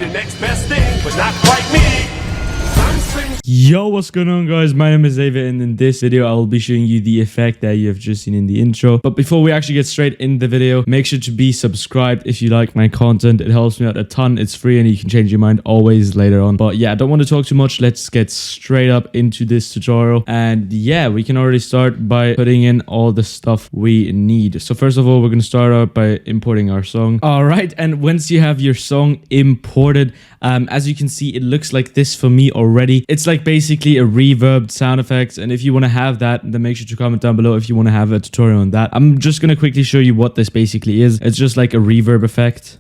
the next best thing, but not quite me. Yo, what's going on, guys? My name is Xaver, and in this video I will be showing you the effect that you have just seen in the intro. But before we actually get straight in the video, make sure to be subscribed if you like my content. It helps me out a ton. It's free and you can change your mind always later on. But yeah, I don't want to talk too much. Let's get straight up into this tutorial. And yeah, we can already start by putting in all the stuff we need. So first of all, we're going to start out by importing our song. All right, and once you have your song imported, as you can see, it looks like this for me already. It's like basically a reverb sound effects, and if you want to have that, then make sure to comment down below if you want to have a tutorial on that. I'm just going to quickly show you what this basically is. It's just like a reverb effect.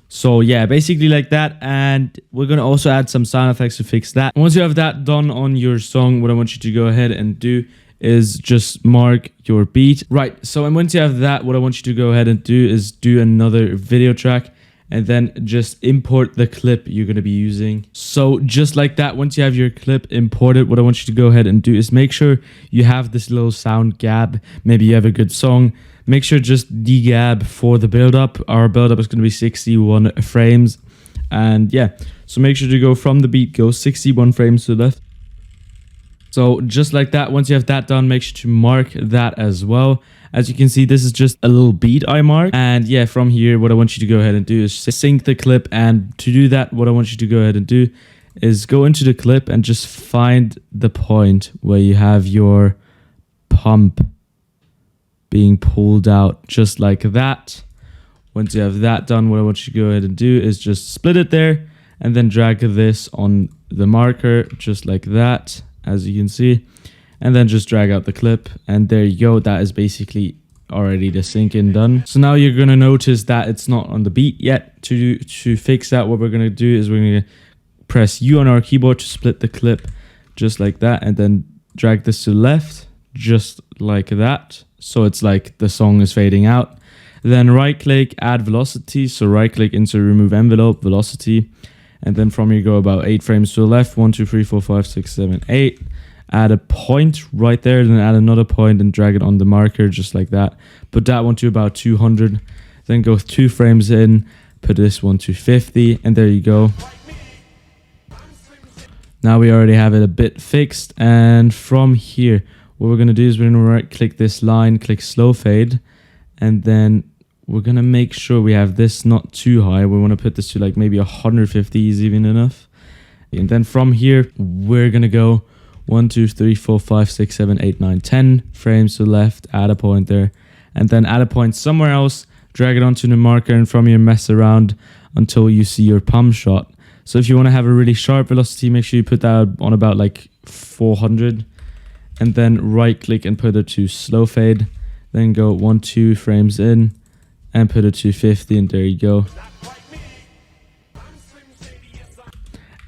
So yeah, basically like that, and we're going to also add some sound effects to fix that. Once you have that done on your song, what I want you to go ahead and do is just mark your beat. Right, so and once you have that, what I want you to go ahead and do is do another video track and then just import the clip you're going to be using. So just like that, once you have your clip imported, what I want you to go ahead and do is make sure you have this little sound gap. Maybe you have a good song. Make sure just degab for the build-up. Our build-up is going to be 61 frames. And yeah, so make sure to go from the beat, go 61 frames to the left. So just like that, once you have that done, make sure to mark that as well. As you can see, this is just a little beat I mark. And yeah, from here, what I want you to go ahead and do is sync the clip. And to do that, what I want you to go ahead and do is go into the clip and just find the point where you have your pump being pulled out, just like that. Once you have that done, what I want you to go ahead and do is just split it there and then drag this on the marker, just like that, as you can see, and then just drag out the clip, and there you go. That is basically already the sync in done. So now you're gonna notice that it's not on the beat yet. To fix that, what we're gonna do is we're gonna press U on our keyboard to split the clip, just like that, and then drag this to the left, just like that, so it's like the song is fading out. Then right click, add velocity. So right click, insert, remove envelope, velocity. And then from here, go about 8 frames to the left. 1, 2, 3, 4, 5, 6, 7, 8. Add a point right there. Then add another point and drag it on the marker, just like that. Put that one to about 200. Then go 2 frames in. Put this one to 50. And there you go. Now we already have it a bit fixed. And from here, what we're going to do is we're going to right click this line, click slow fade. And then we're going to make sure we have this not too high. We want to put this to like maybe 150 is even enough. And then from here, we're going to go 1, 2, 3, 4, 5, 6, 7, 8, 9, 10 frames to the left, add a point there. And then add a point somewhere else, drag it onto the marker, and from here mess around until you see your pump shot. So if you want to have a really sharp velocity, make sure you put that on about like 400. And then right click and put it to slow fade. Then go 1, 2 frames in and put it to 50, and there you go.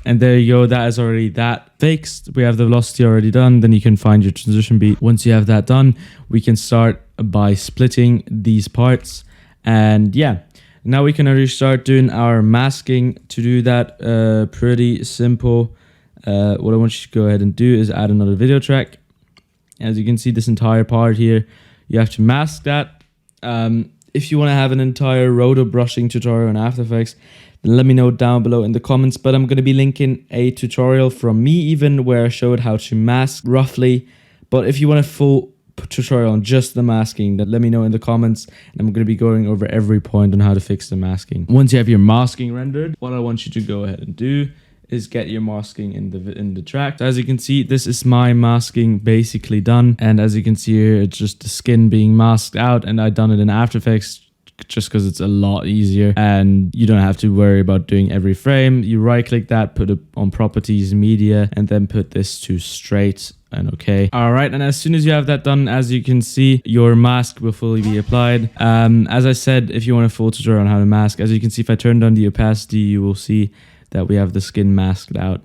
And there you go, that is already that fixed. We have the velocity already done. Then you can find your transition beat. Once you have that done, we can start by splitting these parts. And yeah, now we can already start doing our masking. To do that, pretty simple. What I want you to go ahead and do is add another video track. As you can see, this entire part here, you have to mask that. If you want to have an entire roto brushing tutorial in After Effects, then let me know down below in the comments. But I'm going to be linking a tutorial from me even where I showed how to mask roughly. But if you want a full tutorial on just the masking, then let me know in the comments. And I'm going to be going over every point on how to fix the masking. Once you have your masking rendered, what I want you to go ahead and do is get your masking in the track. So as you can see, this is my masking basically done. And as you can see here, it's just the skin being masked out, and I've done it in After Effects just because it's a lot easier and you don't have to worry about doing every frame. You right click that, put it on properties, media, and then put this to straight and okay. All right, and as soon as you have that done, as you can see, your mask will fully be applied. As I said, if you want a full tutorial on how to mask, as you can see, if I turn down the opacity, you will see that we have the skin masked out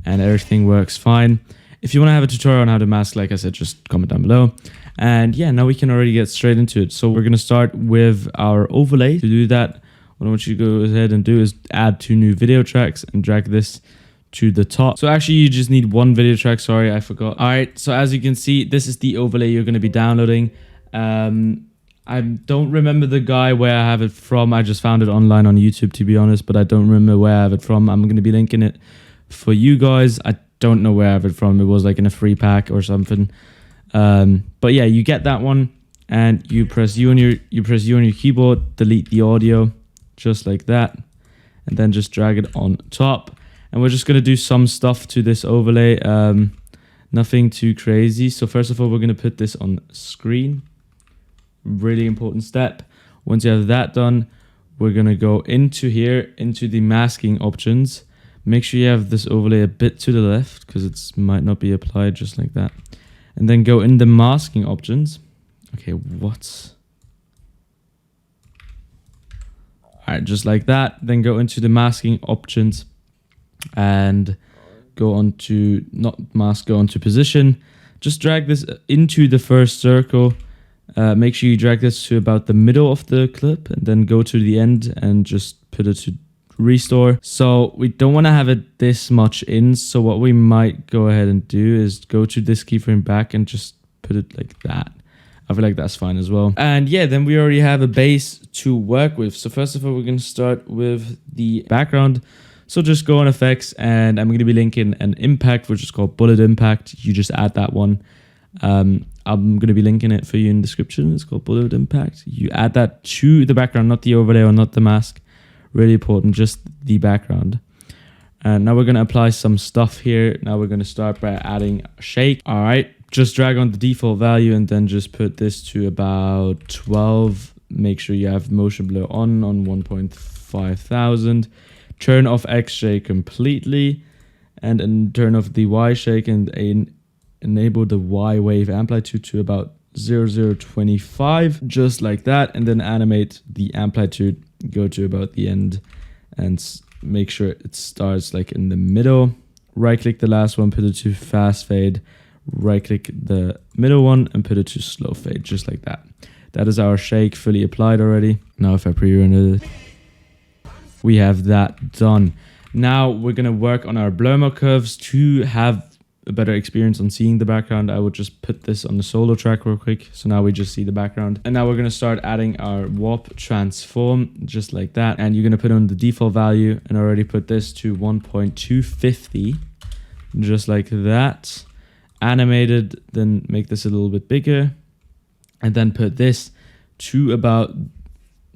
and everything works fine. If you want to have a tutorial on how to mask, like I said, just comment down below. And yeah, now we can already get straight into it. So we're going to start with our overlay. To do that, what I want you to go ahead and do is add 2 new video tracks and drag this to the top. So actually you just need 1 video track. Sorry, I forgot. All right, so as you can see, this is the overlay you're going to be downloading. I don't remember the guy where I have it from. I just found it online on YouTube, to be honest, but I don't remember where I have it from. I'm going to be linking it for you guys. I don't know where I have it from. It was like in a free pack or something. But yeah, you get that one, and you press U on your keyboard, delete the audio, just like that, and then just drag it on top. And we're just going to do some stuff to this overlay. Nothing too crazy. So first of all, we're going to put this on screen. Really important step. Once you have that done, we're going to go into here, into the masking options. Make sure you have this overlay a bit to the left because it might not be applied, just like that. And then go in the masking options. Okay, Alright, just like that. Then go into the masking options and go on to, not mask, go on to position. Just drag this into the first circle. Make sure you drag this to about the middle of the clip, and then go to the end and just put it to restore. So we don't want to have it this much in. So what we might go ahead and do is go to this keyframe back and just put it like that. I feel like that's fine as well. And yeah, then we already have a base to work with. So first of all, we're going to start with the background. So just go on effects, and I'm going to be linking an impact, which is called bullet impact. You just add that one. I'm going to be linking it for you in the description. It's called bullet impact. You add that to the background, not the overlay or not the mask. Really important, just the background. And now we're going to apply some stuff here. Now we're going to start by adding a shake. All right, just drag on the default value and then just put this to about 12. Make sure you have motion blur on 1.5 thousand. Turn off X shake completely, and then turn off the Y shake and enable the Y wave amplitude to about 0025, just like that. And then animate the amplitude, go to about the end, and make sure it starts like in the middle. Right click the last one, put it to fast fade. Right click the middle one and put it to slow fade, just like that. That is our shake fully applied already. Now if I pre-render it, we have that done. Now we're going to work on our blur mode curves to have a better experience on seeing the background. I would just put this on the solo track real quick. So now we just see the background. And now we're going to start adding our warp transform, just like that. And you're going to put on the default value, and already put this to 1.250, just like that. Animated, then make this a little bit bigger. And then put this to about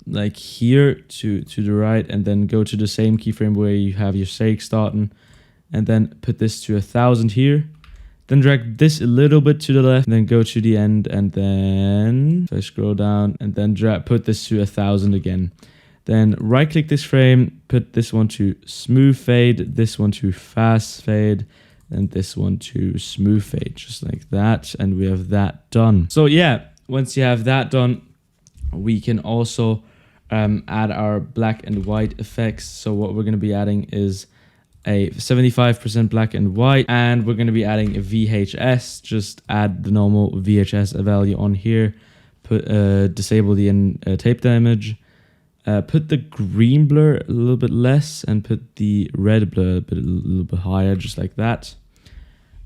like here to the right, and then go to the same keyframe where you have your shake starting, and then put this to 1000 here. Then drag this a little bit to the left, and then go to the end, and then if I scroll down, and then put this to 1000 again. Then right click this frame, put this one to smooth fade, this one to fast fade, and this one to smooth fade, just like that. And we have that done. So yeah, once you have that done, we can also add our black and white effects. So what we're going to be adding is a 75% black and white, and we're going to be adding a VHS. Just add the normal VHS value on here. Put disable the tape image. Put the green blur a little bit less, and put the red blur a little bit higher, just like that.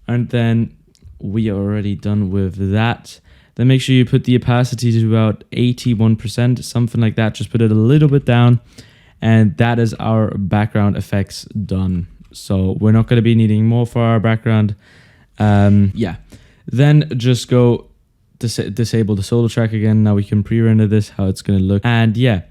And then we are already done with that. Then make sure you put the opacity to about 81%, something like that. Just put it a little bit down. And that is our background effects done. So we're not going to be needing more for our background. Yeah. Then just go disable the solo track again. Now we can pre-render this, how it's going to look. And yeah,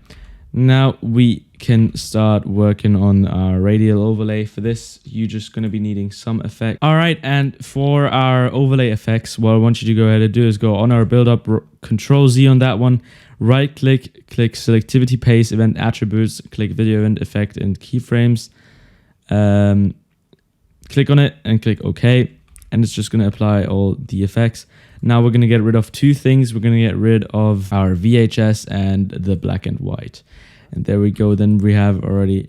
now we can start working on our radial overlay. For this, you're just going to be needing some effect. All right, and for our overlay effects, what I want you to go ahead and do is go on our build up, Control Z on that one, right click, click selectivity, pace, event attributes, click video event effect and keyframes. Click on it and click OK, and it's just going to apply all the effects. Now we're going to get rid of two things. We're going to get rid of our VHS and the black and white. And there we go. Then we already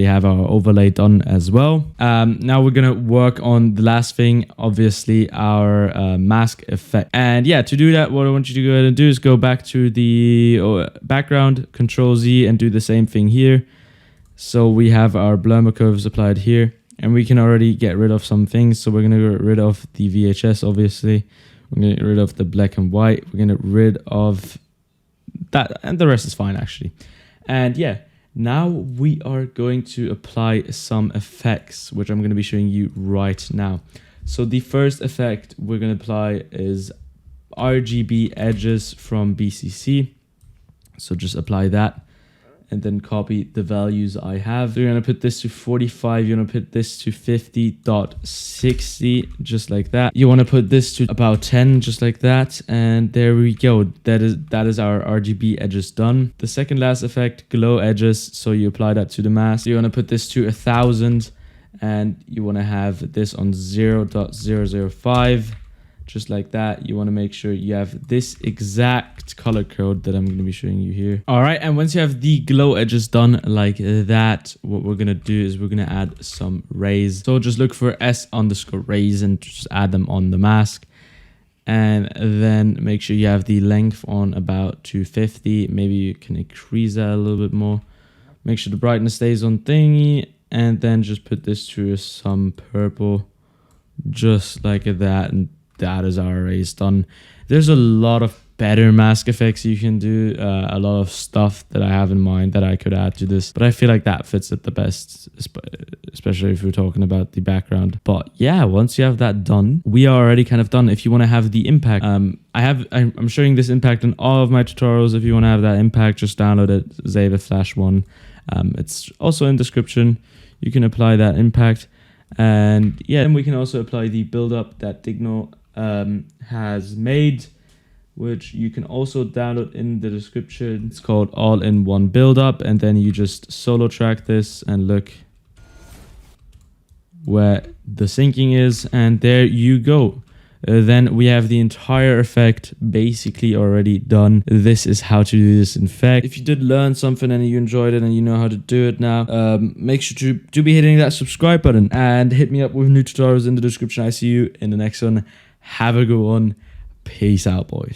have our overlay done as well. Now we're going to work on the last thing, obviously our mask effect. And yeah, to do that, what I want you to go ahead and do is go back to the background, Control Z, and do the same thing here. So we have our blur mode curves applied here, and we can already get rid of some things. So we're going to get rid of the VHS, obviously. We're going to get rid of the black and white. We're going to get rid of that, and the rest is fine actually. And yeah, now we are going to apply some effects, which I'm going to be showing you right now. So the first effect we're going to apply is Rgb Edges from BCC. So just apply that and then copy the values I have. You're going to put this to 45. You're going to put this to 50.60, just like that. You want to put this to about 10, just like that. And there we go. That is our Rgb edges done. The second last effect, glow edges. So you apply that to the mask. You want to put this to 1000 and you want to have this on 0.005. Just like that. You want to make sure you have this exact color code that I'm going to be showing you here. All right, and once you have the glow edges done like that, what we're going to do is we're going to add some rays. So just look for S_rays and just add them on the mask. And then make sure you have the length on about 250. Maybe you can increase that a little bit more. Make sure the brightness stays on thingy. And then just put this to some purple. Just like that. And that is our rays done. There's a lot of better mask effects you can do, a lot of stuff that I have in mind that I could add to this, but I feel like that fits it the best, especially if we're talking about the background. But yeah, once you have that done, we are already kind of done. If you want to have the impact, I'm showing this impact in all of my tutorials. If you want to have that impact, just download it, Xaver Flash 1. It's also in description. You can apply that impact. And yeah, then we can also apply the build up that Dignal has made, which you can also download in the description. It's called all-in-one build up, and then you just solo track this and look where the syncing is, and there you go. Then we have the entire effect basically already done. This is how to do this in effect. If you did learn something and you enjoyed it and you know how to do it now, make sure to be hitting that subscribe button and hit me up with new tutorials in the description. I see you in the next one. Have a good one. Peace out, boys.